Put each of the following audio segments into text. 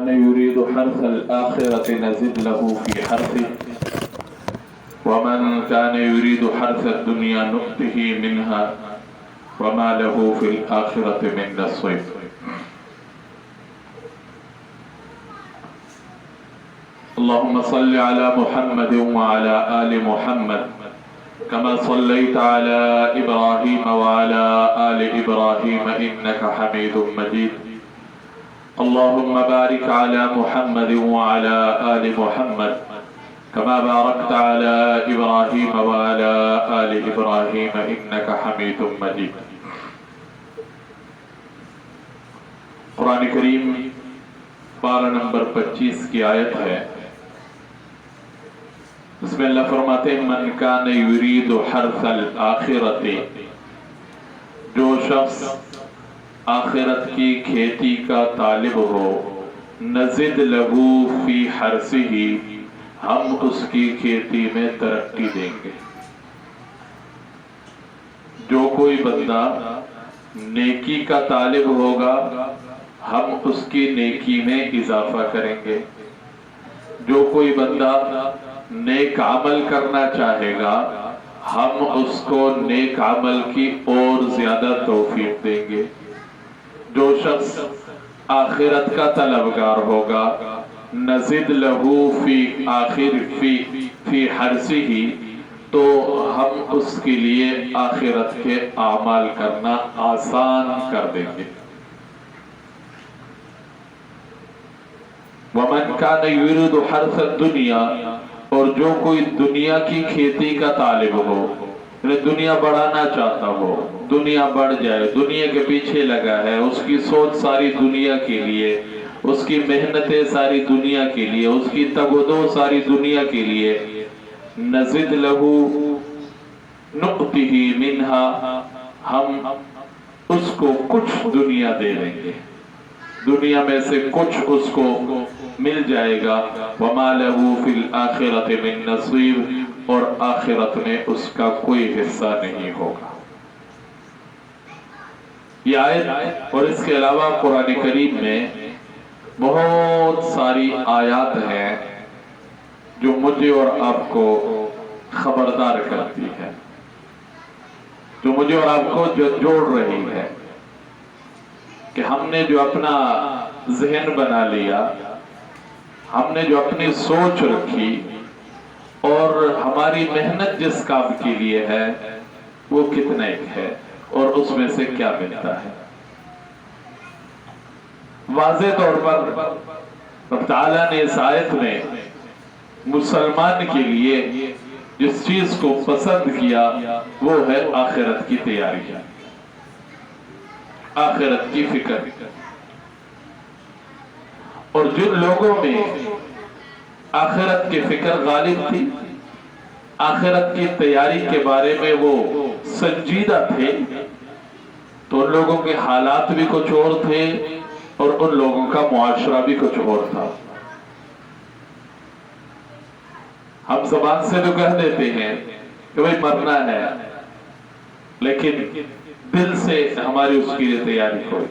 كان يريد حرث الآخرة نزد له في حرثه ومن كان يريد حرث الدنيا نؤته منها وما له في الآخرة من نصيب. اللهم صل على محمد وعلى آل محمد كما صليت على إبراهيم وعلى آل إبراهيم إنك حميد مجيد. اللهم بارك على محمد وعلى آل محمد كما باركت على إبراهيم وعلى آل إبراهيم إنك حميد مجيد. قرآن کریم پارہ نمبر 25 کی آیت ہے. اس میں اللہ فرماتے ہیں من کان یرید حرث الآخرۃ، جو شخص آخرت کی کھیتی کا طالب ہو، نزد لہو فی حرثہ، ہم اس کی کھیتی میں ترقی دیں گے. جو کوئی بندہ نیکی کا طالب ہوگا ہم اس کی نیکی میں اضافہ کریں گے. جو کوئی بندہ نیک عمل کرنا چاہے گا ہم اس کو نیک عمل کی اور زیادہ توفیق دیں گے. جو شخص آخرت کا طلبگار ہوگا نزد لہو فی حرثہ، تو ہم اس کے لیے آخرت کے اعمال کرنا آسان کر دیں گے. وَمَنْ كَانَ يُرِيدُ حَرْثَ الدُّنْيَا، اور جو کوئی دنیا کی کھیتی کا طالب ہو، دنیا بڑھانا چاہتا ہو، دنیا بڑھ جائے، دنیا کے پیچھے لگا ہے، اس کی سوچ ساری دنیا کے لیے، اس کی محنتیں ساری دنیا کے لیے، اس کی تگ و دو ساری دنیا کے لیے، نزد لہو نؤتہ منہا، ہم اس کو کچھ دنیا دے دیں گے، دنیا میں سے کچھ اس کو مل جائے گا. وما لہ فی الآخرۃ من نصیب، اور آخرت میں اس کا کوئی حصہ نہیں ہوگا. یہ آیت اور اس کے علاوہ قرآن کریم میں بہت ساری آیات ہیں جو مجھے اور آپ کو خبردار کرتی ہے، جو مجھے اور آپ کو جوڑ رہی ہے کہ ہم نے جو اپنا ذہن بنا لیا، ہم نے جو اپنی سوچ رکھی اور ہماری محنت جس کام کے لیے ہے وہ کتنا ایک ہے اور اس میں سے کیا ملتا ہے. واضح طور پر رب تعالیٰ نے اس آیت میں مسلمان کے لیے جس چیز کو پسند کیا وہ ہے آخرت کی تیاری، آخرت کی فکر. اور جن لوگوں میں آخرت کی فکر غالب تھی، آخرت کی تیاری کے بارے میں وہ سنجیدہ تھے، تو ان لوگوں کے حالات بھی کچھ اور تھے اور ان لوگوں کا معاشرہ بھی کچھ اور تھا. ہم زبان سے تو کہہ دیتے ہیں کہ بھئی مرنا ہے، لیکن دل سے ہماری اس کے لیے تیاری کوئی.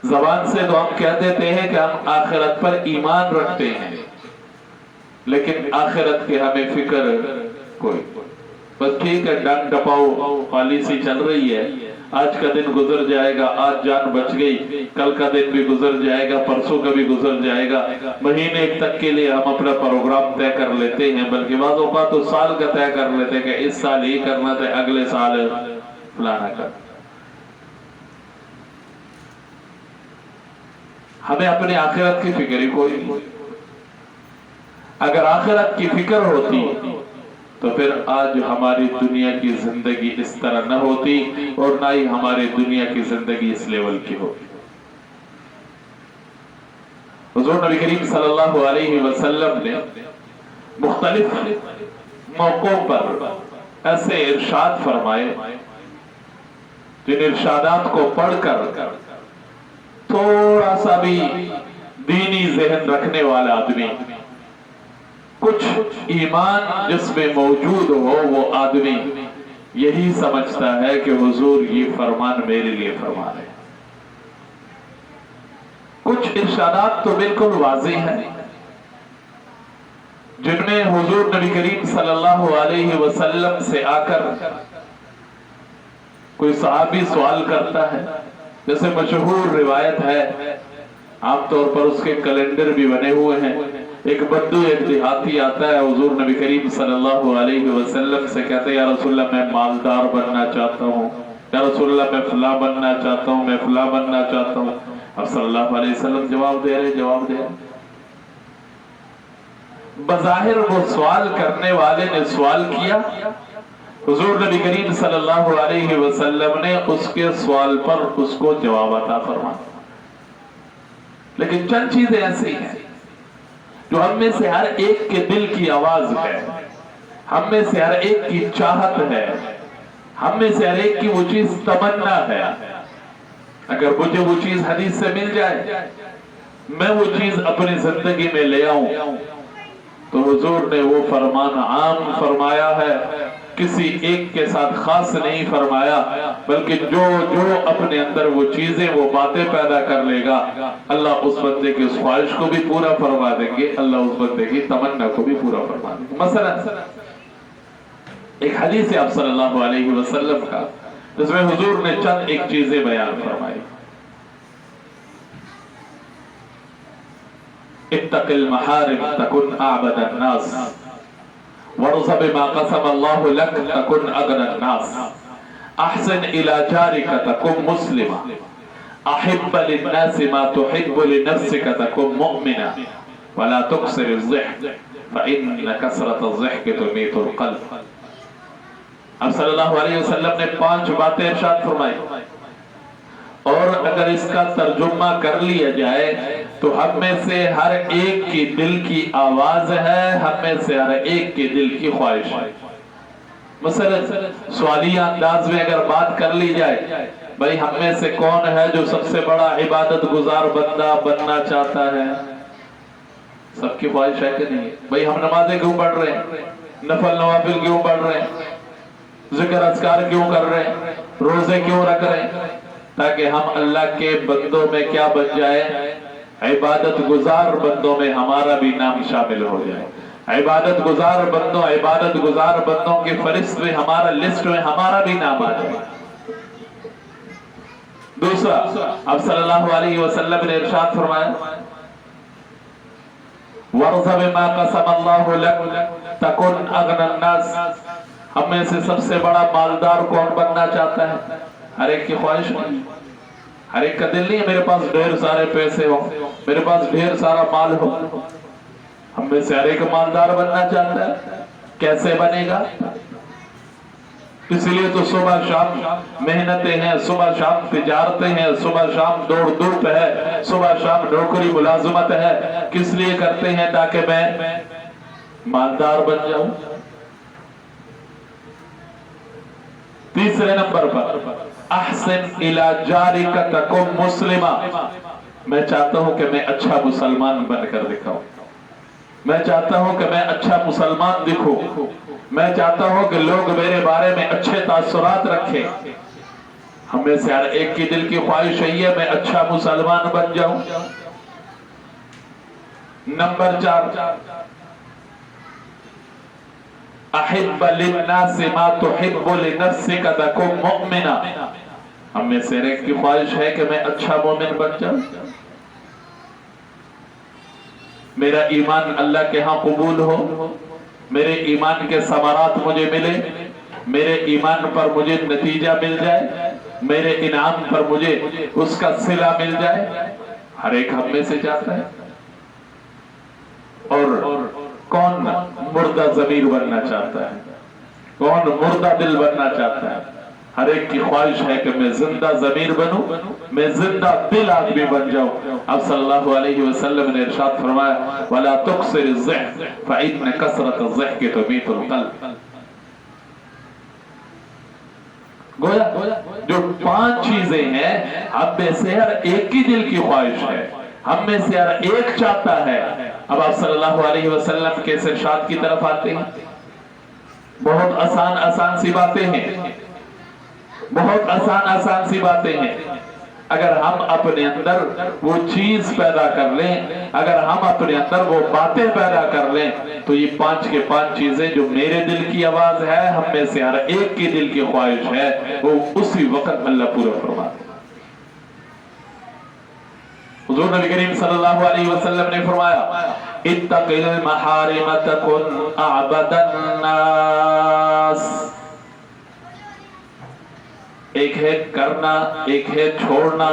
زبان سے تو ہم کہہ دیتے ہیں کہ ہم آخرت پر ایمان رکھتے ہیں، لیکن آخرت کی ہمیں فکر کوئی. بس ٹھیک ہے، ڈنگ ڈپاؤ پالیسی چل رہی ہے، آج کا دن گزر جائے گا، آج جان بچ گئی، کل کا دن بھی گزر جائے گا، پرسوں کا بھی گزر جائے گا. مہینے تک کے لیے ہم اپنا پروگرام طے کر لیتے ہیں، بلکہ بعض اوقات تو سال کا طے کر لیتے ہیں کہ اس سال ہی کرنا تھا، اگلے سال فلانا کرنا. ہمیں اپنی آخرت کی فکر ہی کوئی نہیں. اگر آخرت کی فکر ہوتی تو پھر آج ہماری دنیا کی زندگی اس طرح نہ ہوتی اور نہ ہی ہماری دنیا کی زندگی اس لیول کی ہوتی. حضور نبی کریم صلی اللہ علیہ وسلم نے مختلف موقعوں پر ایسے ارشاد فرمائے جن ارشادات کو پڑھ کر تھوڑا سا بھی دینی ذہن رکھنے والا آدمی، کچھ ایمان جس میں موجود ہو، وہ آدمی یہی سمجھتا ہے کہ حضور یہ فرمان میرے لیے فرما رہے ہیں. कुछ इरशादात तो बिल्कुल वाज़ेह हैं, जिनमें हुजूर नबी करीम सल्लल्लाहु अलैहि वसल्लम से आकर कोई सहाबी सवाल करता है। जैसे मशहूर रिवायत है, आमतौर पर उसके कैलेंडर भी बने हुए हैं। एक बद्दू, एक देहाती आता है, हुजूर नबी करीम सल्लल्लाहु अलैहि वसल्लम से कहते हैं, या रसूलल्लाह मैं मालदार बनना चाहता हूँ, या रसूलल्लाह मैं फला बनना चाहता हूँ, मैं फला बनना चाहता हूँ। अब सल्लल्लाहु अलैहि वसल्लम जवाब दे रहे। बज़ाहिर वो सवाल करने वाले ने सवाल किया, हुजूर नबी करीम सल्लल्लाहु अलैहि वसल्लम ने उसके सवाल पर उसको जवाब अता फरमाया। लेकिन चंद चीजें ऐसी हैं जो हम में से हर एक के दिल की आवाज है, हम में से हर एक की चाहत है, हम में से हर एक की वो चीज तमन्ना है। अगर मुझे वो चीज हदीस से मिल जाए, मैं वो चीज अपनी जिंदगी में ले आऊं, तो हुजूर ने वो फरमान आम फरमाया है, किसी एक के साथ खास नहीं फरमाया, बल्कि जो जो अपने अंदर वो चीजें, वो बातें पैदा कर लेगा, अल्लाह उस बंदे की उस ख्वाहिश को भी पूरा फरमा देंगे, अल्लाह उस बंदे की तमन्ना को भी पूरा फरमा देंगे। मसलन एक हदीस है आप सल्लल्लाहु अलैहि वसल्लम का, जिसमें हुजूर ने चंद एक चीजें बयान फरमाई। इत्तक़िल महारिम तकुन आबदन नास वरज़ बिमा क़सम अल्लाहु लक तकुन अग़नन नास अहसिन इला जारिका तकुन मुस्लिमा अहिब्ब लिन्नासि मा तुहिब्बु लिनफ्सिका तकुन मुअमिना वला तुक्सिर ज़िह्क फ़इन्न कसरत ज़िह्क तुमीतुल क़ल्ब। अब सल्लल्लाहु अलैहि वसल्लम ने 5 बातें इरशाद फरमाई, और अगर इसका तर्जुमा कर लिया जाए तो हम में से हर एक की दिल की आवाज है, हम में से हर एक के दिल की ख्वाहिश है। मसलन सवालिया अंदाज में अगर बात कर ली जाए, भाई हम में से कौन है जो सबसे बड़ा इबादत गुजार बंदा बनना चाहता है? सबकी ख्वाहिश है कि नहीं? भाई हम नमाजें क्यों पढ़ रहे हैं, नफल नवाफिल क्यों पढ़ रहे हैं, जिक्र अज़कार क्यों कर रहे हैं, रोजे क्यों रख रहे हैं? ताकि हम अल्लाह के बंदों में क्या बन जाए, इबादत गुजार बंदों में हमारा भी नाम शामिल हो जाए। इबादत गुजार बंदों की फहरिस्त में, हमारा लिस्ट में हमारा भी नाम आ जाए। दूसरा, अब सल्लल्लाहु अलैहि वसल्लम ने इरशाद फरमाया, वरज़ बिमा क़सम अल्लाहु लक तकुन अग़नन नास। हम में से सबसे बड़ा मालदार कौन बनना चाहता है? हर एक की ख्वाहिश नहीं, हर एक का दिल नहीं है मेरे पास ढेर सारे पैसे हो, मेरे पास ढेर सारा माल हो। हम में से हर एक मालदार बनना चाहता है। कैसे बनेगा? इसलिए तो सुबह शाम मेहनतें हैं, सुबह शाम तिजारतें हैं, सुबह शाम दौड़ धूप है, सुबह शाम नौकरी मुलाजमत है। किस लिए करते हैं? ताकि मैं मालदार बन जाऊं। तीसरे नंबर पर अहसन इला जारिका तकुन मुस्लिमा। मैं चाहता हूं कि मैं अच्छा मुसलमान बनकर दिखाऊं, मैं चाहता हूं कि मैं अच्छा मुसलमान दिखूं, मैं चाहता हूं कि लोग मेरे बारे में अच्छे तासुरात रखें। हमें से हर एक की दिल की ख्वाहिश है मैं अच्छा मुसलमान बन जाऊं। नंबर 4, अहिब्ब लिन्नासि मा तुहिब्बु लिनफ्सिका तकुन मुअमिना। हमें से एक की ख्वाहिश है कि मैं अच्छा मोमिन बन जाऊं, मेरा ईमान अल्लाह के यहाँ कबूल हो, मेरे ईमान के समारात मुझे मिले, मेरे ईमान पर मुझे नतीजा मिल जाए, मेरे इनाम पर मुझे उसका सिला मिल जाए। हर एक हम में से चाहता है। और कौन मुर्दा ज़मीर बनना चाहता है? कौन मुर्दा दिल बनना चाहता है? हर एक की ख्वाहिश है कि मैं जिंदा ज़मीर बनूं, मैं जिंदा दिल आदमी बन जाऊं। अब सल्लल्लाहु अलैहि वसल्लम ने इरशाद फरमाया, वला तुक्सिर ज़िह्क फ़इन्न कसरत ज़िह्क तुमीतुल क़ल्ब। गोया जो 5 चीजें हैं, हम में से हर एक की दिल की ख्वाहिश है, हम में से हर एक चाहता है। अब आप सल्लल्लाहु अलैहि वसल्लम के इरशाद की तरफ आते हैं। बहुत आसान सी बातें हैं, बहुत आसान सी बातें हैं। अगर हम अपने अंदर वो चीज पैदा कर लें, अगर हम अपने अंदर वो बातें पैदा कर लें, तो ये 5 के 5 चीजें जो मेरे दिल की आवाज है, हम में से हर एक की दिल की ख्वाहिश है, वो उसी वक्त अल्लाह पूरा फरमा दे। हुजूर नबी करीम सल्लल्लाहु अलैहि वसल्लम ने फरमाया, इत्तक़िल महारिम तकुन अअबदन नास। एक है करना, एक है छोड़ना।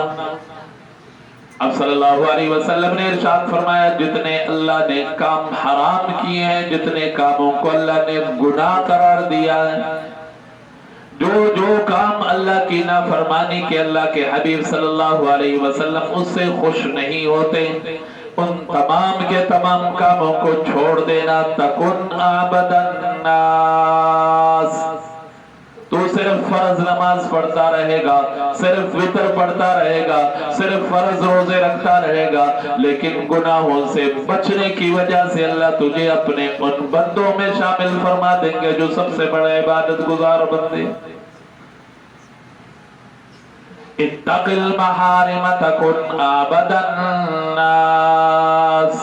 अब सल्लल्लाहु अलैहि वसल्लम ने इरशाद फरमाया, जितने अल्लाह ने काम हराम किए हैं, जितने कामों को अल्लाह ने गुनाह करार दिया है, जो काम अल्लाह की नाफरमानी के अल्लाह के हबीब सल्लल्लाहु अलैहि वसल्लम उससे खुश नहीं होते, उन तमाम के तमाम कामों को छोड़ देना। तकुन आबदन नास। तो सिर्फ फर्ज नमाज पढ़ता रहेगा, सिर्फ वितर पढ़ता रहेगा, सिर्फ फर्ज रोजे रखता रहेगा, लेकिन गुनाहों से बचने की वजह से अल्लाह तुझे अपने उन बंदों में शामिल फरमा देंगे जो सबसे बड़ा इबादत गुजार बंदे। इत्तक़िल महारिम तकुन आबदन नास।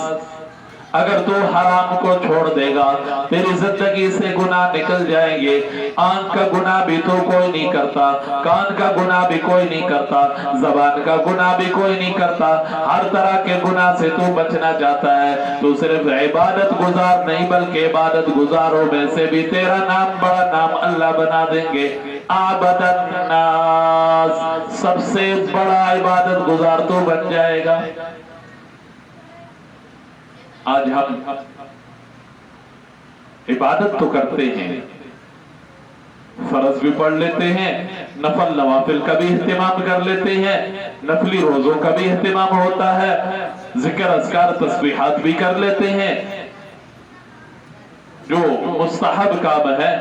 अगर तू हराम को छोड़ देगा, तेरी जिंदगी से गुनाह निकल जाएंगे। आंख का गुनाह भी तो कोई नहीं करता, कान का गुनाह भी कोई नहीं करता, जबान का गुनाह भी कोई नहीं करता, हर तरह के गुनाह से तू बचना चाहता है। तू सिर्फ इबादत गुजार नहीं, बल्कि इबादत गुजारों में से भी तेरा नाम बड़ा नाम अल्लाह बना देंगे। आबदन नास, सबसे बड़ा इबादत गुजार तू बन जाएगा। आज हम इबादत तो करते हैं, फर्ज भी पढ़ लेते हैं, नफल नवाफिल का भी इहतिमाम कर लेते हैं, नफली रोजों का भी इहतिमाम होता है, जिक्र अस्कार तस्बीहात भी कर लेते हैं। जो मुस्तहब काम है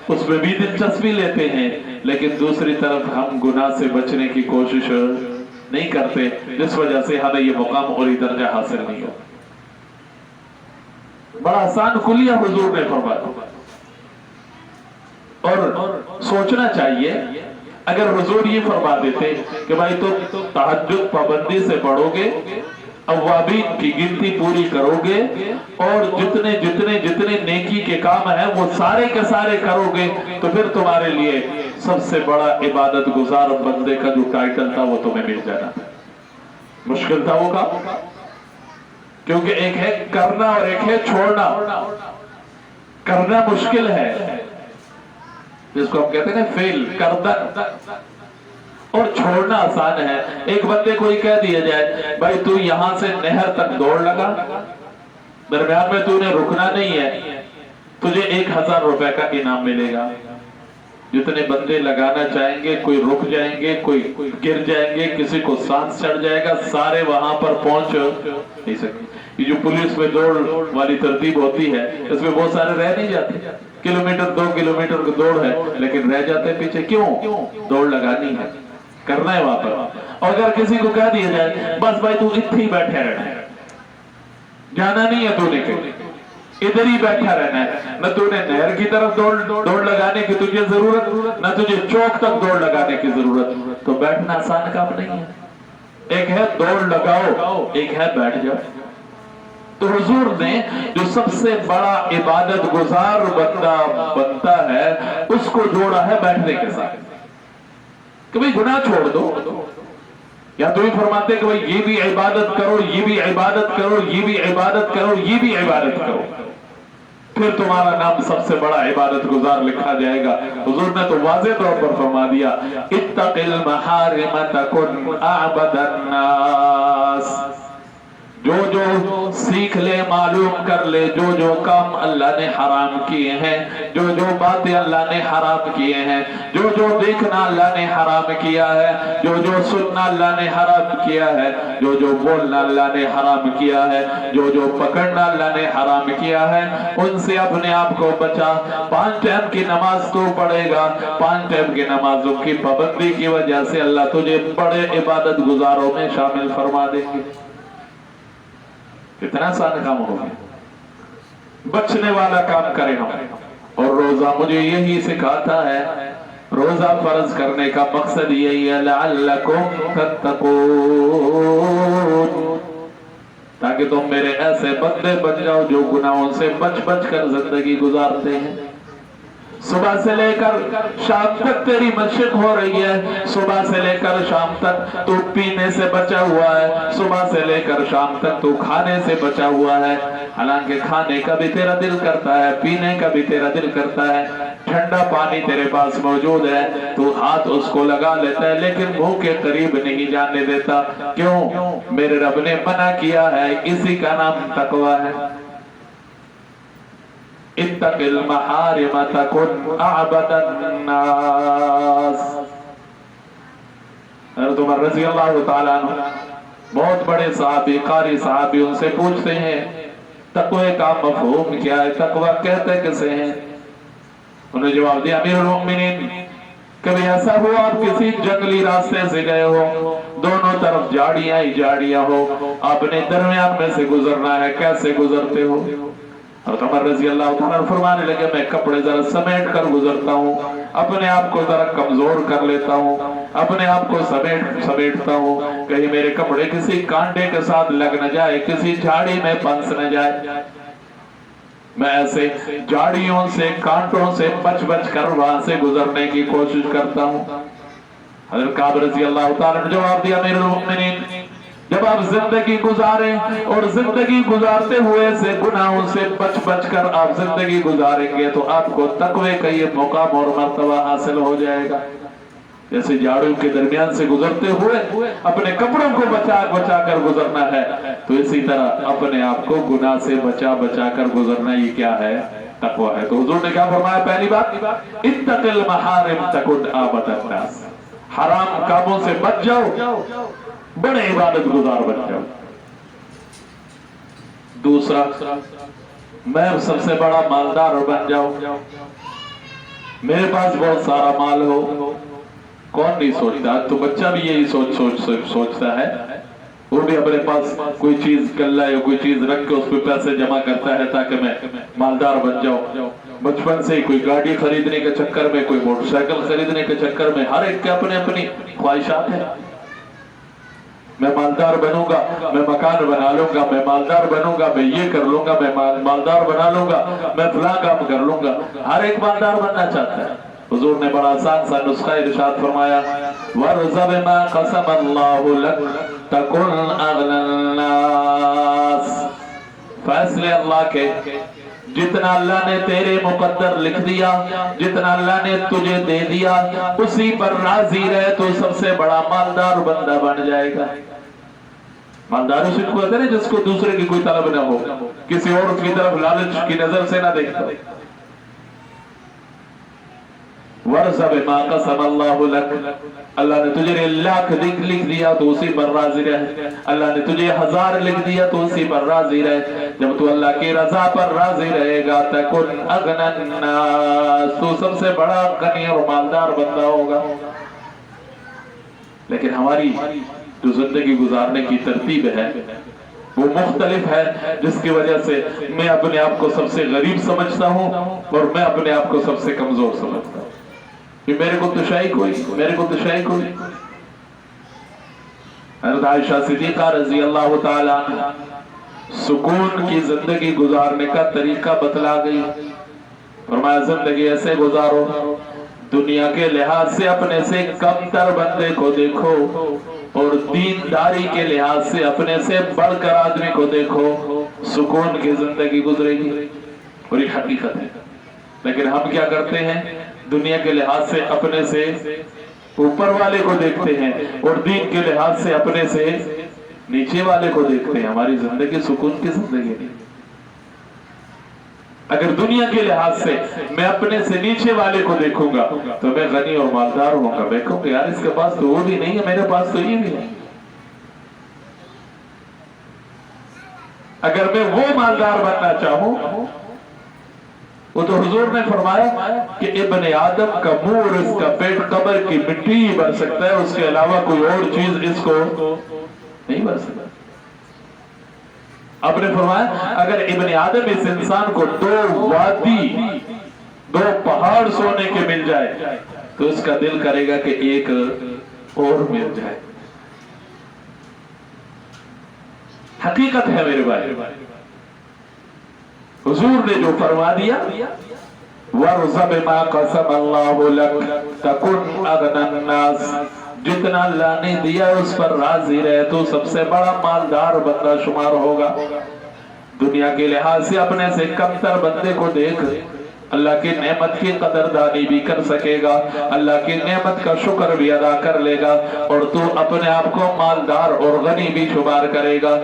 उसमें भी दिलचस्पी लेते हैं, लेकिन दूसरी तरफ हम गुनाह से बचने की कोशिश नहीं करते, जिस वजह से हमें ये मुकाम और दर्जा हासिल नहीं होता। बड़ा आसान कुलिया हुजूर ने फरमाया, और सोचना चाहिए अगर हुजूर ये फरमा देते कि भाई तुम तहज्जुद पाबंदी से पढ़ोगे, अव्वाबीन की गिनती पूरी करोगे, और जितने जितने जितने नेकी के काम है वो सारे के सारे करोगे, तो फिर तुम्हारे लिए सबसे बड़ा इबादत गुजार बंदे का जो टाइटल था वो तुम्हें मिल जाना। मुश्किल था वो काम, क्योंकि एक है करना और एक है छोड़ना। करना मुश्किल है, जिसको हम कहते हैं ना फेल करना, और छोड़ना आसान है। एक बंदे को ही कह दिया जाए, भाई तू यहां से नहर तक दौड़ लगा, दरम्यान में तूने रुकना नहीं है, तुझे 1000 रुपए का इनाम मिलेगा। जितने बंदे लगाना चाहेंगे, कोई रुक जाएंगे, कोई गिर जाएंगे, किसी को सांस चढ़ जाएगा, सारे वहां पर पहुंच नहीं सकते। ये जो पुलिस में दौड़ वाली तरतीब होती है, इसमें बहुत सारे रह नहीं जाते, किलोमीटर 2 किलोमीटर की दौड़ है, लेकिन रह जाते पीछे। क्यों? दौड़ लगानी है, करना है वहां पर। और अगर किसी को कह दिया जाए बस भाई तू इतने ही बैठे रहना है, जाना नहीं है तूने, इधर ही बैठा रहना है, न तूने नहर की तरफ दौड़ लगाने की तुझे जरूरत, न तुझे चौक तक दौड़ लगाने की जरूरत, तो बैठना आसान काम नहीं है। एक है दौड़ लगाओ, एक है बैठ जाओ। तो हुजूर ने जो सबसे बड़ा इबादत गुजार बंदा बनता है उसको जोड़ा है बैठने के साथ, कि भाई गुनाह छोड़ दो। या तो ही फरमाते कि भाई ये भी इबादत करो, ये भी इबादत करो, ये भी इबादत करो, ये भी इबादत करो, फिर तुम्हारा नाम सबसे बड़ा इबादत गुजार लिखा जाएगा। हुजूर ने तो वाज़ेह तौर पर फरमा दिया, इत्तक़िल महारिम तकुन अअबदन नास। जो जो सीख ले, मालूम कर ले, जो जो काम अल्लाह ने हराम किए हैं, जो जो बातें अल्लाह ने हराम किए हैं, जो जो देखना अल्लाह ने हराम किया है, जो जो सुनना अल्लाह ने हराम किया है, जो जो बोलना अल्लाह ने हराम किया है, जो जो पकड़ना अल्लाह ने हराम किया है, उनसे अपने आप को बचा। 5 टाइम की नमाज तो पढ़ेगा, 5 टाइम की नमाजों की पाबंदी की वजह से अल्लाह तुझे बड़े इबादत गुजारों में शामिल फरमा देंगे। कितना आसान काम हो गया, बचने वाला काम करें हम। और रोजा मुझे यही सिखाता है रोजा फर्ज करने का मकसद यही है, लअल्लकुम तत्तकून, ताकि तुम मेरे ऐसे बंदे बन जाओ जो गुनाहों से बच बच कर जिंदगी गुजारते हैं। सुबह से लेकर शाम तक तेरी मशक हो रही है, सुबह से लेकर शाम तक तू पीने से बचा हुआ है, सुबह से लेकर शाम तक तू खाने से बचा हुआ है। हालांकि खाने का भी तेरा दिल करता है, पीने का भी तेरा दिल करता है, ठंडा पानी तेरे पास मौजूद है, तू हाथ उसको लगा लेता है, लेकिन मुंह के करीब नहीं जाने देता। क्यों? मेरे रब ने मना किया है, इसी का नाम तकवा है। इत्तक़िल महारिम तकुन अअबदन नास। हज़रत उमर रज़ी अल्लाह ताला अन्हु बहुत बड़े सहाबी, कारी सहाबी, उनसे पूछते हैं तक़वे का मफ़हूम क्या है, तक़वा कहते किसे हैं? उन्होंने जवाब दिया, अमीरुल मोमिनीन, कभी ऐसा हुआ आप किसी जंगली रास्ते से गए हो, दोनों तरफ झाड़ियां ही झाड़ियां हो, आपने दरमियान में से गुजरना है, कैसे गुजरते हो? और उमर रज़ी अल्लाह ताला फरमाने लगे, मैं कपड़े जरा समेट कर गुजरता हूँ, अपने आप को जरा कमजोर कर लेता हूँ, अपने आप को समेटता हूँ, कहीं मेरे कपड़े किसी कांटे के साथ लग न जाए, किसी झाड़ी में फंस न जाए। मैं ऐसे झाड़ियों से, कांटों से बच बच कर वहां से गुजरने की कोशिश करता हूँ। हज़रत काब रज़ी अल्लाह ताला ने जवाब दिया, अमीरुल मोमिनीन, जब आप जिंदगी गुजारें और जिंदगी गुजारते हुए से गुनाहों से बच बच कर आप जिंदगी गुजारेंगे तो आपको तकवे का ये मुकाम और मर्तबा हासिल हो जाएगा। जैसे झाड़ू के दरमियान से गुजरते हुए अपने कपड़ों को बचा बचा कर गुजरना है, तो इसी तरह अपने आप को गुनाह से बचा बचा कर गुजरना, ये क्या है? तकवा है। तो हुजूर ने क्या फरमाया? पहली बात, इत्तक़िल महारिम तकुन अअबदन नास, हराम कामों से बच जाओ, बड़े इबादत गुजार बन जाओ। दूसरा, मैं सबसे बड़ा मालदार बन जाऊं, मेरे पास बहुत सारा माल हो। कौन नहीं सोचता? तो बच्चा भी यही सोचता है, वो भी अपने पास कोई चीज गल्ला या कोई चीज रख के उस पर पैसे जमा करता है ताकि मैं मालदार बन जाऊं। बचपन से ही कोई गाड़ी खरीदने के चक्कर में, कोई मोटरसाइकिल खरीदने के चक्कर में, हर एक के अपने अपनी ख्वाहिशात है। मैं मालदार बनूंगा, मैं मकान बना लूंगा, मैं मालदार बनूंगा, मैं ये कर लूंगा, मैं मालदार बना लूंगा, मैं फला काम कर लूंगा। हर एक मालदार बनना चाहता है। हुजूर ने बड़ा आसान सा नुस्खा इरशाद फरमाया, वरज़ा बिमा क़समल्लाहु लक तकुन अग़नन नास। फैसले अल्लाह के, जितना अल्लाह ने तेरे मुकद्दर लिख दिया, जितना अल्लाह ने तुझे दे दिया, उसी पर राजी रहे तो सबसे बड़ा मालदार बंदा बन जाएगा। मालदार उसी को कहते हैं जिसको दूसरे की कोई तलब न हो, किसी और की तरफ लालच की नजर से ना देखता। वरज़ा बिमा क़समल्लाहु लक, अल्लाह ने तुझे लाख लिख दिया तो उसी पर राजी रहे, अल्लाह ने तुझे 1000 लिख दिया तो उसी पर राजी रहे। जब तू अल्लाह की रजा पर राजी रहेगा, तकुन अग़नन नास, तू सबसे बड़ा गनी और मालदार बंदा होगा। लेकिन हमारी जो जिंदगी गुजारने की तरतीब है वो मुख्तलिफ है, जिसकी वजह से मैं अपने आप को सबसे गरीब समझता हूँ और मैं अपने आप को सबसे कमजोर समझता हूँ। मेरे को तो शाही कोई, मेरे को तो शाही कोई। हज़रत आयशा सिद्दीक़ा रज़ी अल्लाह ताला सुकून की जिंदगी गुजारने का तरीका बतला गई। फरमाया, जिंदगी ऐसे गुजारो, दुनिया के लिहाज से अपने से कमतर बंदे को देखो और दीनदारी के लिहाज से अपने से बढ़कर आदमी को देखो, सुकून की जिंदगी गुजरेगी। और ये हकीकत है। लेकिन हम क्या करते हैं? दुनिया के लिहाज से अपने से ऊपर वाले को देखते हैं और दीन के लिहाज से अपने से नीचे वाले को देखते हैं। हमारी जिंदगी सुकून की जिंदगी नहीं। अगर दुनिया के लिहाज से मैं अपने से नीचे वाले को देखूंगा तो मैं गनी और मालदार होऊंगा। मैं कहूंगा यार इसके पास तो वो भी नहीं है, मेरे पास तो ये भी है। अगर मैं वो मालदार बनना चाहूं, वो तो हुजूर ने फरमाया कि इब्ने आदम का मुंह और इसका पेट कब्र की मिट्टी ही बन सकता है, उसके अलावा कोई और चीज इसको नहीं बन सकता। आपने फरमाया अगर इब्ने आदम इस इंसान को 2 वादी, 2 पहाड़ सोने के मिल जाए, तो उसका दिल करेगा कि एक और मिल जाए। हकीकत है मेरे भाई, हुजूर ने जो फरमा दिया, वरज़ बिमा क़सम अल्लाहु लक तकुन अग़नन नास, जितना अल्लाह ने दिया उस पर राजी रहे तो सबसे बड़ा मालदार बंदा शुमार होगा। दुनिया के लिहाज से अपने से कमतर बंदे को देख अल्लाह की नेमत की कदरदानी भी कर सकेगा, अल्लाह की नेमत का शुक्र भी अदा कर लेगा, और तू अपने आप को मालदार और गनी भी शुमार करेगा।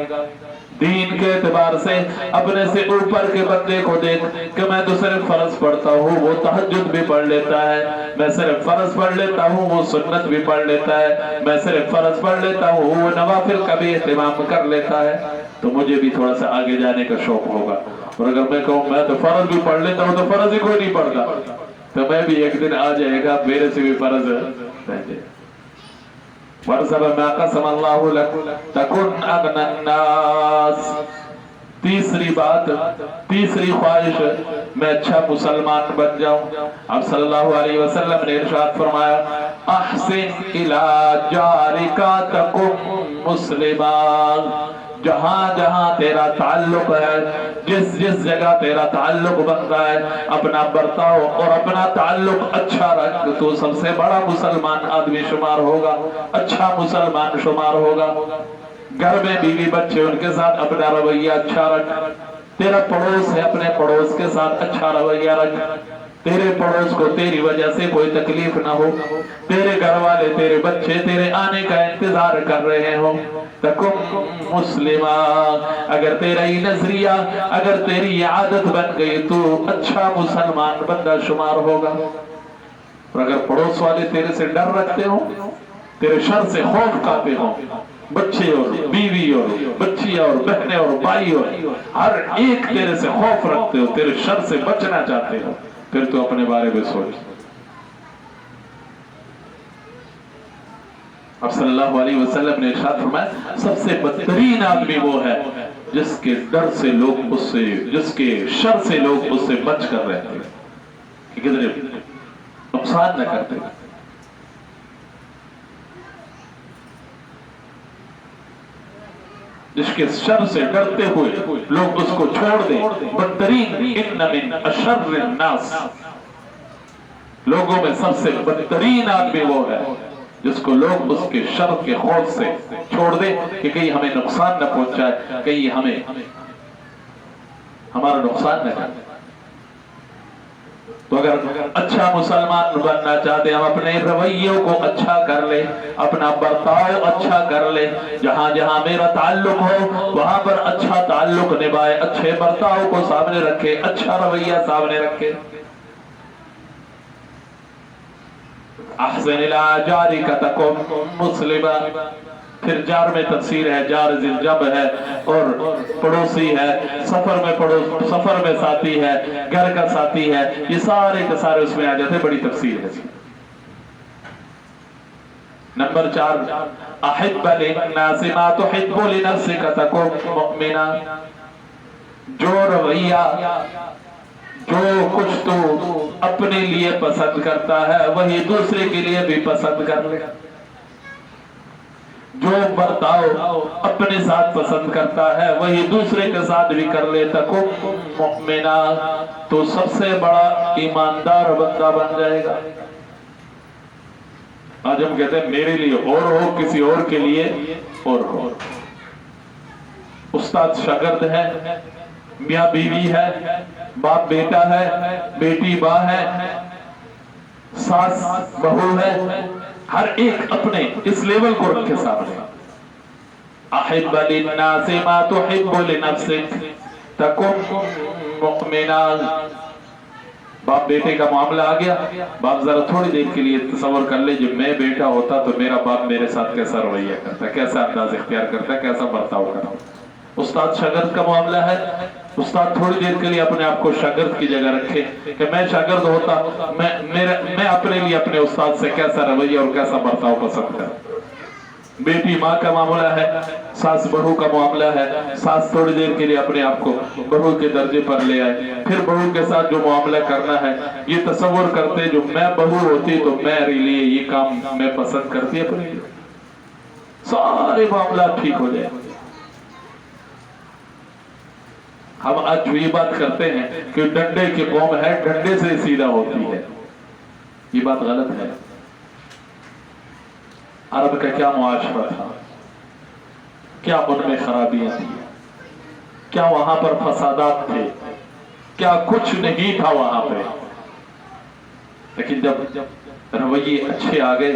दीन के एतबार से अपने से ऊपर के बंदे को देख कि मैं तो सिर्फ फर्ज पढ़ता हूँ, वो तहज्जुद भी पढ़ लेता है, मैं सिर्फ फर्ज पढ़ लेता हूँ, वो सुन्नत भी पढ़ लेता है, मैं सिर्फ फर्ज पढ़ लेता हूँ, वो नवाफिल का भी एहतमाम कर लेता है, तो मुझे भी थोड़ा सा आगे जाने का शौक होगा। और अगर मैं कहूँ मैं तो फर्ज भी पढ़ लेता हूँ, तो फर्ज ही कोई नहीं पढ़ता, तो मैं भी एक दिन आ जाएगा मेरे से भी फर्ज रह जाए। तीसरी बात, तीसरी ख्वाहिश, मैं अच्छा मुसलमान बन जाऊं। अब सल्लल्लाहु अलैहि वसल्लम ने इरशाद फरमाया, अहसिन इला जारिका तकुन मुस्लिमान, जहां जहां तेरा ताल्लुक है, जिस जगह तेरा ताल्लुक बनता है, अपना बर्ताव और अपना ताल्लुक अच्छा रख, तो सबसे बड़ा मुसलमान आदमी शुमार होगा, अच्छा मुसलमान शुमार होगा। घर में बीवी बच्चे उनके साथ अपना रवैया अच्छा रख, तेरा पड़ोस है अपने पड़ोस के साथ अच्छा रवैया रख, तेरे पड़ोस को तेरी वजह से कोई तकलीफ ना हो, तेरे घर वाले तेरे बच्चे तेरे आने का इंतजार कर रहे हो। तकुम मुस्लिमा, अगर तेरा ये नजरिया, अगर तेरी ये आदत बन गई तो अच्छा मुसलमान बंदा शुमार होगा। और अगर पड़ोस वाले तेरे से डर रखते हो, तेरे शर से खौफ खाते हो, बच्चे और बीवी और बच्चियां और बहनें और भाई और हर एक तेरे से खौफ रखते हो, तेरे शर से बचना चाहते हो, फिर तो अपने बारे में सोच। अब सल्लल्लाहु अलैहि वसल्लम ने इरशाद फरमाया, सबसे बदतरीन आदमी वो है जिसके डर से लोग उससे, जिसके शर से लोग उससे बच कर रहते हैं कि किधर नुकसान न करते। जिसके शर से डरते हुए लोग उसको छोड़ दें। बदतरीन, इन्न मिन अशर्रिन नास, लोगों में सबसे बदतरीन आदमी वो है जिसको लोग उसके शर के खौफ से छोड़ दे कि कहीं हमें नुकसान न पहुंचाए, कहीं हमें हमारा नुकसान न करे। तो अगर अच्छा मुसलमान बनना चाहते, हम अपने रवैयों को अच्छा कर ले, अपना बर्ताव अच्छा कर ले, जहां जहां मेरा ताल्लुक हो वहां पर अच्छा ताल्लुक निभाए, अच्छे बर्ताव को सामने रखे, अच्छा रवैया सामने रखे। अहसन इला जारिका तकुन मुस्लिमा, फिर जार में तफसीर है, जार जिलजब है और पड़ोसी है, सफर में पड़ोस, सफर में साथी है, घर का साथी है, ये सारे के सारे उसमें आ जाते, बड़ी तफसीर है। नंबर 4, अहिब्ब लिन्नासि मा तुहिब्बु लिनफ्सिका तकुन मुमिना, जो रवैया, जो कुछ तो अपने लिए पसंद करता है वही दूसरे के लिए भी पसंद कर ले, जो बर्ताव अपने साथ पसंद करता है वही दूसरे के साथ भी कर ले। तकुन मुमिना, तो सबसे बड़ा ईमानदार बंदा बन जाएगा। आज हम कहते हैं मेरे लिए और हो, किसी और के लिए और हो। उस्ताद शागिर्द है, मियाँ बीवी है, बाप बेटा है, बेटी माँ है, सास बहू है, हर एक अपने इस लेवल को रखे सामने। अहिब्ब लिन्नासि मा तुहिब्बु लिनफ्सिक तकुन मुमिना। बाप बेटे का मामला आ गया, बाप जरा थोड़ी देर के लिए तसव्वुर कर ले, जब मैं बेटा होता तो मेरा बाप मेरे साथ कैसा रवैया करता, कैसा अंदाज इख्तियार करता, कैसा बर्ताव करता। उस्ताद शागिर्द का मामला है, उस्ताद थोड़ी देर के लिए अपने आप को शागिर्द की जगह रखे कि मैं शागिर्द होता, मैं अपने लिए अपने उस्ताद से कैसा रवैया और कैसा बर्ताव पसंद कर। बेटी माँ का मामला है, सास बहू का मामला है। सास थोड़ी देर के लिए अपने आप को बहू के दर्जे पर ले आए, फिर बहू के साथ जो मामला करना है ये तसव्वुर करते जो मैं बहू होती तो मेरे लिए ये काम मैं पसंद करती अपने लिए, सारे मामला ठीक हो जाए। हम आज जो ये बात करते हैं कि डंडे की कौम है, डंडे से सीधा होती है, ये बात गलत है। अरब का क्या मुआशरा था, क्या उनमें खराबियां थी, क्या वहां पर फसादात थे, क्या कुछ नहीं था वहां पे। लेकिन जब रवैये अच्छे आ गए,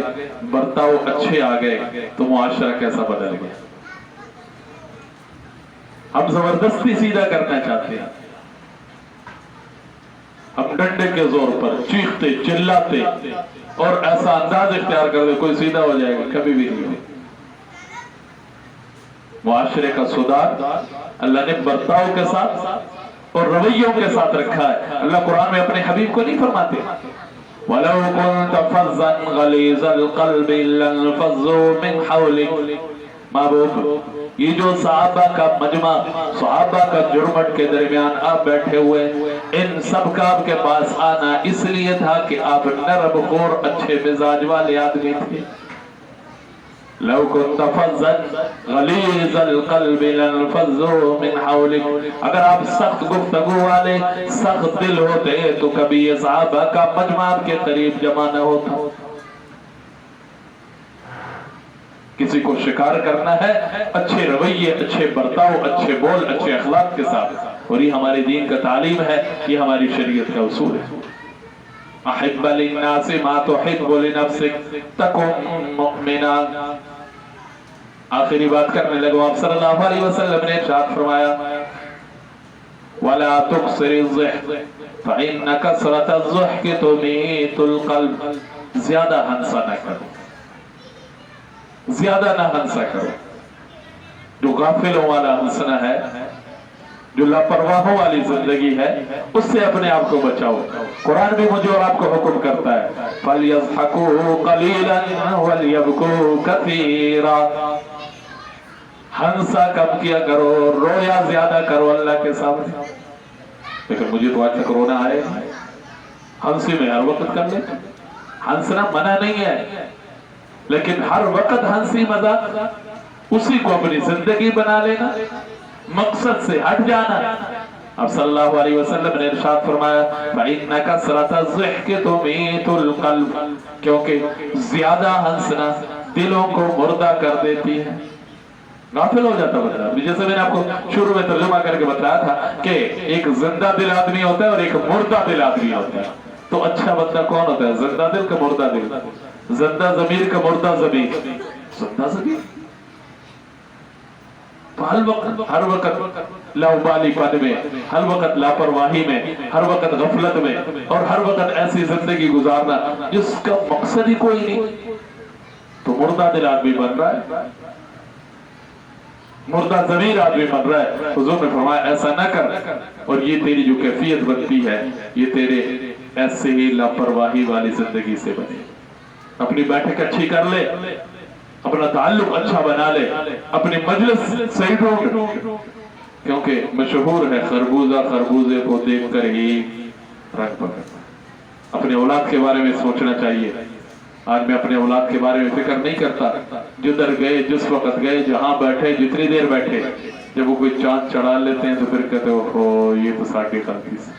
बर्ताव अच्छे आ गए, तो मुआशरा कैसा बदल गया। हम जबरदस्ती सीधा करना चाहते हैं, हम डंडे के जोर पर चीखते चिल्लाते और ऐसा अंदाज इख्तियार कर दे कोई सीधा हो जाएगा, कभी भी नहीं। मुआशरे का सुधार अल्लाह ने बर्ताव के साथ और रवैयों के साथ रखा है। अल्लाह कुरान में अपने हबीब को नहीं फरमाते वलौ कुन्त फज़्ज़न गलीज़ल क़ल्बि लन्फ़ज़्ज़ू मिन हौलिक। महबूब, ये जो सहाबा का मजमा, सहाबा का जुर्मट के दरमियान आप बैठे हुए, इन सब का आपके पास आना इसलिए था कि आप नरम खोर अच्छे मिजाज वाले आदमी थे। लौ कुन्त फज़्ज़न गलीज़ल क़ल्बि लन्फ़ज़्ज़ू मिन हौलिक। अगर आप सख्त गुफ्तगू वाले, सख्त दिल होते तो कभी ये सहाबा का मजमा आपके करीब जमा न होता। किसी को शिकार करना है अच्छे रवैये, अच्छे बर्ताव, अच्छे बोल, अच्छे अखलाक के साथ, और ये हमारे दीन का तालीम है, ये हमारी शरीयत का उसूल है। अहिब्ब लिन्नासि मा तुहिब्बु लिनफ्सिक तकुन मुमिना। आखिरी बात करने लगो, आप सल्लल्लाहु अलैहि वसल्लम ने इरशाद फरमाया वला तुक्सिरिज़्ज़िह फ़इन्न कसरतज़्ज़िह तुमीतुल क़ल्ब। ज्यादा हंसा न करो, ज्यादा ना हंसा करो। जो गाफिलों वाला हंसना है, जो लापरवाहों वाली जिंदगी है, उससे अपने आप को बचाओ। कुरान भी मुझे और आपको हुक्म करता है फलयज़हकू क़लीलन वलयबकू कसीरा। हंसा कम किया करो, रोया ज्यादा करो अल्लाह के सामने। लेकिन मुझे तो आज तक रोना आए, हंसी में हर वक्त कर ले। हंसना मना नहीं है, लेकिन हर वक्त हंसी मजाक उसी को अपनी जिंदगी बना लेना, मकसद से हट जाना। अब सल्लल्लाहु अलैहि वसल्लम ने इरशाद फरमाया फइन्न कसरतज़्ज़िहक तुमीतुल क़ल्ब। क्योंकि ज्यादा हंसना दिलों को मुर्दा कर देती है, गाफिल हो जाता बंदा। जैसे मैंने आपको शुरू में तर्जुमा करके बताया था कि एक जिंदा दिल आदमी होता है और एक मुर्दा दिल आदमी होता है। तो अच्छा बंदा कौन होता है, जिंदा दिल का मुर्दा दिल, जिंदा ज़मीर का मुर्दा ज़मीर, जिंदा ज़मीर। तो हर वक्त लाउबालीपन में, हर वक्त लापरवाही में, हर वक्त गफलत में, और हर वक्त ऐसी जिंदगी गुजारना जिसका मकसद ही कोई नहीं, तो मुर्दा दिल आदमी बन रहा है, मुर्दा ज़मीर आदमी बन रहा है। हुज़ूर ने फरमाया ऐसा ना कर, और ये तेरी जो कैफियत बनती है ये तेरे ऐसे ही लापरवाही वाली जिंदगी से बने। अपनी बैठक अच्छी कर ले, अपना ताल्लुक अच्छा बना ले, अपनी मजलिस सही ढूंढ, क्योंकि मशहूर है खरबूजा खरबूजे को देखकर ही रंग पकड़ता। अपने औलाद के बारे में सोचना चाहिए। आज मैं अपने औलाद के बारे में फिक्र नहीं करता। जिधर गए, जिस वक्त गए, जहां बैठे, जितनी देर बैठे, जब वो कोई चांद चढ़ा लेते हैं तो फिर कहते हो ये तो साकी गलती से।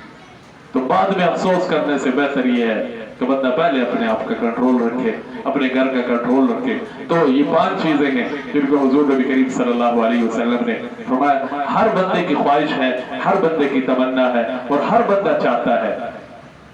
तो बाद में अफसोस करने से बेहतर ये है कि बंदा पहले अपने आप का कंट्रोल रखे, अपने घर का कंट्रोल रखे। तो ये 5 चीजें हैं जिनको हुजूर नबी करीम सल्लल्लाहु अलैहि वसल्लम ने फरमाया हर बंदे की ख्वाहिश है, हर बंदे की तमन्ना है, और हर बंदा चाहता है।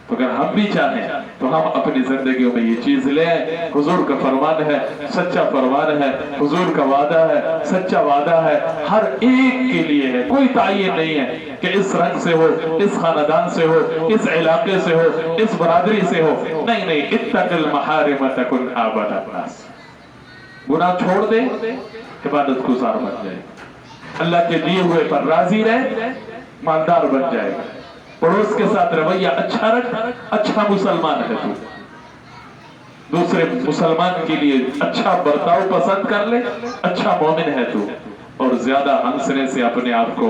तो अगर हम भी चाहें तो हम अपनी जिंदगियों में ये चीज ले। हुजूर का फरमान है, सच्चा फरमान है, हुजूर का वादा है, सच्चा वादा है, हर एक के लिए है। कोई तायीन नहीं है कि इस रंग से हो, इस खानदान से हो, इस इलाके से हो, इस बरादरी से हो। नहीं नहीं, इत्तक़िल महारिम तकुन आबदन नास। गुनाह छोड़ दे, इबादत गुजार बन जाए, अल्लाह के दिए हुए पर राजी रहे, मालदार बन जाएगा। पड़ोस के साथ रवैया अच्छा रख, अच्छा मुसलमान है तू। दूसरे मुसलमान के लिए अच्छा बर्ताव पसंद कर ले, अच्छा मोमिन है तू। और ज्यादा हंसने से अपने आप को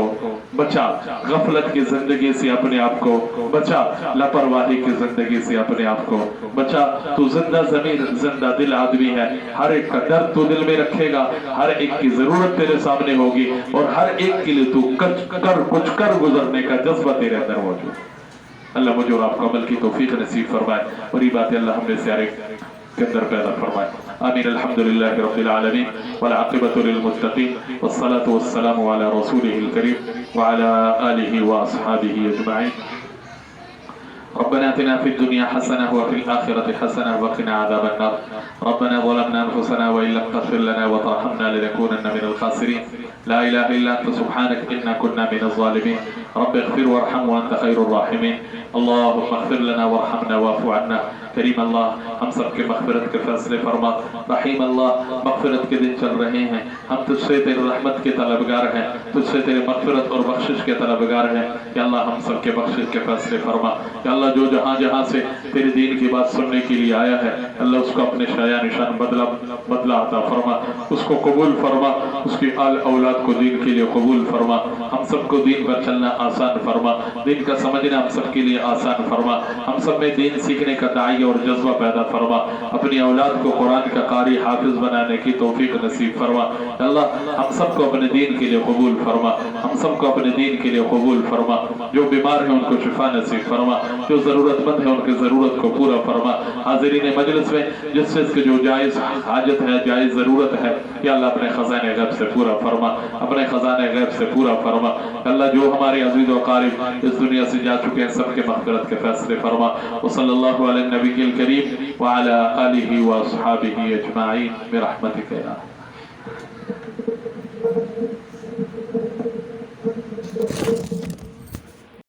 बचा, गफलत की जिंदगी से अपने आप को बचा, लापरवाही की जिंदगी से अपने आप को बचा। तू जिंदा जमीर जिंदा दिल आदमी है, हर एक का दर्द तू दिल में रखेगा, हर एक की जरूरत तेरे सामने होगी और हर एक के लिए तू कुछ कर गुजरने का जज्बा तेरे अंदर मौजूद। अल्लाह मुझे और आपको अमल की तौफीक नसीब फरमाए और ये बातें अल्लाह हमने से हर एक के अंदर पैदा फरमाए। आमीन। अल्हम्दुलिल्लाहि रब्बिल आलमीन वल आक़िबतु लिल मुत्तक़ीन वस्सलातु वस्सलामु अला रसूलिहिल करीम व अला आलिहि व अस्हाबिहि अजमईन। रब्बना आतिना फिद दुनिया हसना व फिल आखिरति हसना व क़िना अज़ाबन नार। रब्बना ज़लमना अनफुसना व इन लम तग़फिर लना व तरहमना लनकूनन्ना मिनल ख़ासिरीन। ला इलाहा इल्ला अंत सुब्हानक इन्ना कुन्ना मिनज़ ज़ालिमीन। रब्बि इग़फिर वरहम व अंत खैरुर राहिमीन। अल्लाहुम्मा इग़फिर लना वरहमना वअफ़ु अन्ना। करीम अल्लाह हम सब के मग़फ़िरत के फैसले फरमा। रहीम अल्लाह मग़फ़िरत के दिन चल रहे हैं, हम तुझसे तेरे रहमत के तलबगार हैं, तुझसे तेरे मग़फ़िरत और बख्शिश के तलबगार हैं। या अल्लाह हम सब के बख्शिश के फैसले फरमा। या अल्लाह जो जहाँ से तेरे दीन की बात सुनने के लिए आया है, अल्लाह उसको अपने शाया निशान बदला अता फरमा, उसको कबूल फरमा, उसकी आल औलाद को दीन के लिए कबूल फरमा। हम सबको दीन पर चलना आसान फरमा, दीन का समझना हम सब के लिए आसान फरमा। हम सब में दीन सीखने का दाई और जज्बा पैदा फरमा। अपनी औलाद को कुरान का कारी हाफिज बनाने की तौफीक नसीब फरमा। अल्लाह हम सबको अपने दीन के लिए कबूल फरमा, हम सबको अपने दीन के लिए कबूल फरमा। जो बीमार है उनको शिफा नसीब फरमा, जो ज़रूरतमंद है उनकी ज़रूरत को पूरा फरमा। हाज़िरीन मजलिस में जिस चीज़ की जो जायज़ हाजत है, जायज़ ज़रूरत है, या अल्लाह अपने ख़ज़ाने गैब से पूरा फरमा, अपने ख़ज़ाने गैब से पूरा फरमा। अल्लाह जो हमारे अज़ीज़ व क़रीब इस दुनिया से जा चुके हैं सबके मग़फ़िरत के फैसले फरमा। व सल्लल्लाहु अला नबील करीम व अला आलिहि व अस्हाबिहि अजमईन बिरहमतिका या